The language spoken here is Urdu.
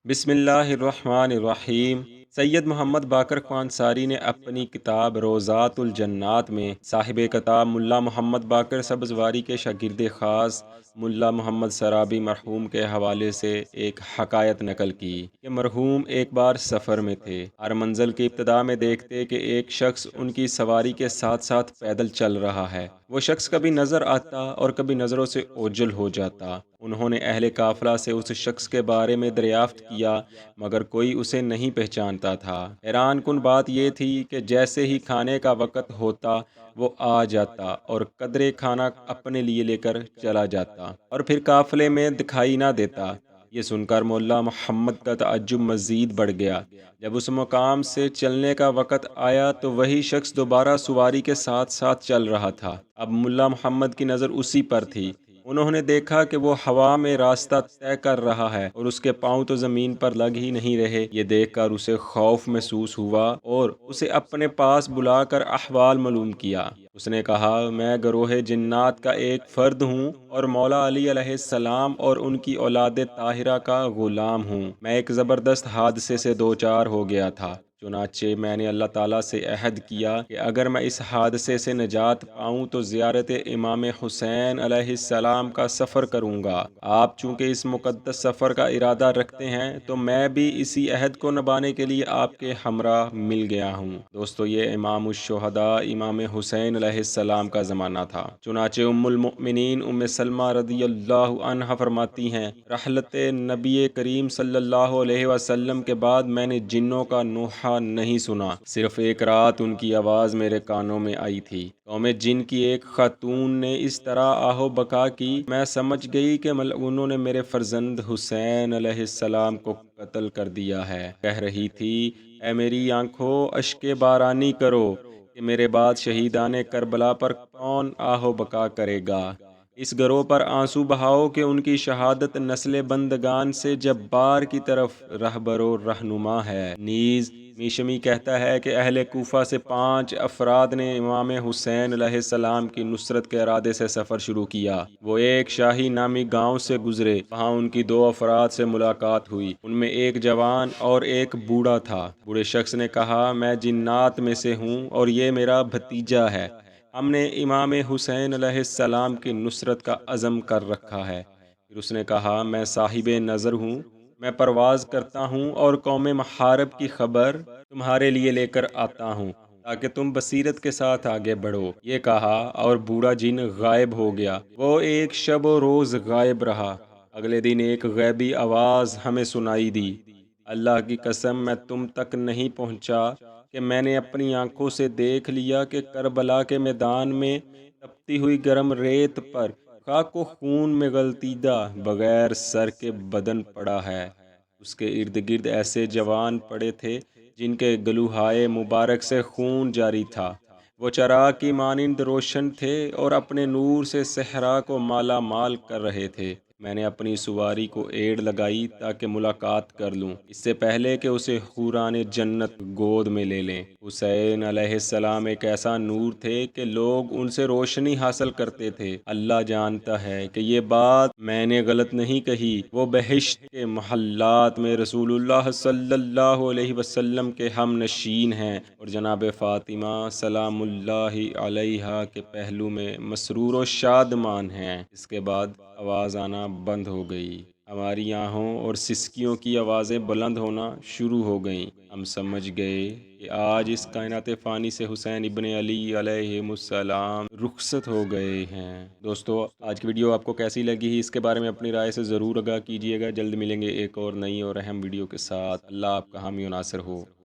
بسم اللہ الرحمن الرحیم۔ سید محمد باقر خانساری نے اپنی کتاب روضات الجنات میں صاحب کتاب ملا محمد باقر سبزواری کے شاگرد خاص ملا محمد سرابی مرحوم کے حوالے سے ایک حکایت نقل کی کہ مرحوم ایک بار سفر میں تھے۔ ہر منزل کی ابتدا میں دیکھتے کہ ایک شخص ان کی سواری کے ساتھ ساتھ پیدل چل رہا ہے۔ وہ شخص کبھی نظر آتا اور کبھی نظروں سے اوجھل ہو جاتا۔ انہوں نے اہل قافلہ سے اس شخص کے بارے میں دریافت کیا مگر کوئی اسے نہیں پہچانتا تھا۔ حیران کن بات یہ تھی کہ جیسے ہی کھانے کا وقت ہوتا وہ آ جاتا اور قدرے کھانا اپنے لیے لے کر چلا جاتا اور پھر قافلے میں دکھائی نہ دیتا۔ یہ سن کر مولا محمد کا تعجب مزید بڑھ گیا۔ جب اس مقام سے چلنے کا وقت آیا تو وہی شخص دوبارہ سواری کے ساتھ ساتھ چل رہا تھا۔ اب ملا محمد کی نظر اسی پر تھی۔ انہوں نے دیکھا کہ وہ ہوا میں راستہ طے کر رہا ہے اور اس کے پاؤں تو زمین پر لگ ہی نہیں رہے۔ یہ دیکھ کر اسے خوف محسوس ہوا اور اسے اپنے پاس بلا کر احوال معلوم کیا۔ اس نے کہا، میں گروہ جنات کا ایک فرد ہوں اور مولا علی علیہ السلام اور ان کی اولاد طاہرہ کا غلام ہوں۔ میں ایک زبردست حادثے سے دوچار ہو گیا تھا، چنانچہ میں نے اللہ تعالیٰ سے عہد کیا کہ اگر میں اس حادثے سے نجات پاؤں تو زیارت امام حسین علیہ السلام کا سفر کروں گا۔ آپ چونکہ اس مقدس سفر کا ارادہ رکھتے ہیں تو میں بھی اسی عہد کو نبھانے کے لیے آپ کے ہمراہ مل گیا ہوں۔ دوستو، یہ امام الشہداء امام حسین علیہ السلام کا زمانہ تھا۔ چنانچہ ام المؤمنین ام سلمہ رضی اللہ عنہا فرماتی ہیں، رحلت نبی کریم صلی اللہ علیہ وسلم کے بعد میں نے جنوں کا نوحہ نہیں سنا، صرف ایک رات ان کی آواز میرے کانوں میں آئی تھی۔ قوم جن کی ایک خاتون نے اس طرح آہو بکا کی، میں سمجھ گئی کہ ملعونوں نے میرے فرزند حسین علیہ السلام کو قتل کر دیا ہے۔ کہہ رہی تھی، اے میری آنکھوں، اشک بارانی کرو کہ میرے بعد شہیدان کربلا پر کون آہو بکا کرے گا۔ اس گروہ پر آنسو بہاؤ کہ ان کی شہادت نسل بندگان سے جبار کی طرف رہبر و رہنما ہے۔ نیز میشمی کہتا ہے کہ اہل کوفہ سے 5 افراد نے امام حسین علیہ السلام کی نصرت کے ارادے سے سفر شروع کیا۔ وہ ایک شاہی نامی گاؤں سے گزرے، وہاں ان کی 2 افراد سے ملاقات ہوئی۔ ان میں ایک جوان اور ایک بوڑھا تھا۔ بوڑھے شخص نے کہا، میں جنات میں سے ہوں اور یہ میرا بھتیجا ہے۔ ہم نے امام حسین علیہ السلام کی نصرت کا عزم کر رکھا ہے۔ پھر اس نے کہا، میں صاحب نظر ہوں، میں پرواز کرتا ہوں اور قوم محارب کی خبر تمہارے لیے لے کر آتا ہوں تاکہ تم بصیرت کے ساتھ آگے بڑھو۔ یہ کہا اور بوڑھا جن غائب ہو گیا۔ وہ ایک شب و روز غائب رہا۔ اگلے دن ایک غیبی آواز ہمیں سنائی دی، اللہ کی قسم میں تم تک نہیں پہنچا کہ میں نے اپنی آنکھوں سے دیکھ لیا کہ کربلا کے میدان میں تپتی ہوئی گرم ریت پر خاک و خون میں غلطیدہ بغیر سر کے بدن پڑا ہے۔ اس کے ارد گرد ایسے جوان پڑے تھے جن کے گلوہائے مبارک سے خون جاری تھا۔ وہ چراغ کی مانند روشن تھے اور اپنے نور سے صحرا کو مالا مال کر رہے تھے۔ میں نے اپنی سواری کو ایڑ لگائی تاکہ ملاقات کر لوں، اس سے پہلے کہ اسے حوران جنت گود میں لے لیں۔ حسین علیہ السلام ایک ایسا نور تھے کہ لوگ ان سے روشنی حاصل کرتے تھے۔ اللہ جانتا ہے کہ یہ بات میں نے غلط نہیں کہی۔ وہ بہشت کے محلات میں رسول اللہ صلی اللہ علیہ وسلم کے ہم نشین ہیں اور جناب فاطمہ سلام اللہ علیہا کے پہلو میں مسرور و شادمان ہیں۔ اس کے بعد آواز آنا بند ہو گئی۔ ہماری آہوں اور سسکیوں کی آوازیں بلند ہونا شروع ہو گئیں۔ ہم سمجھ گئے کہ آج اس کائنات فانی سے حسین ابن علی علیہ السلام رخصت ہو گئے ہیں۔ دوستو، آج کی ویڈیو آپ کو کیسی لگی اس کے بارے میں اپنی رائے سے ضرور آگاہ کیجیے گا۔ جلد ملیں گے ایک اور نئی اور اہم ویڈیو کے ساتھ۔ اللہ آپ کا حامی و ناصر ہو۔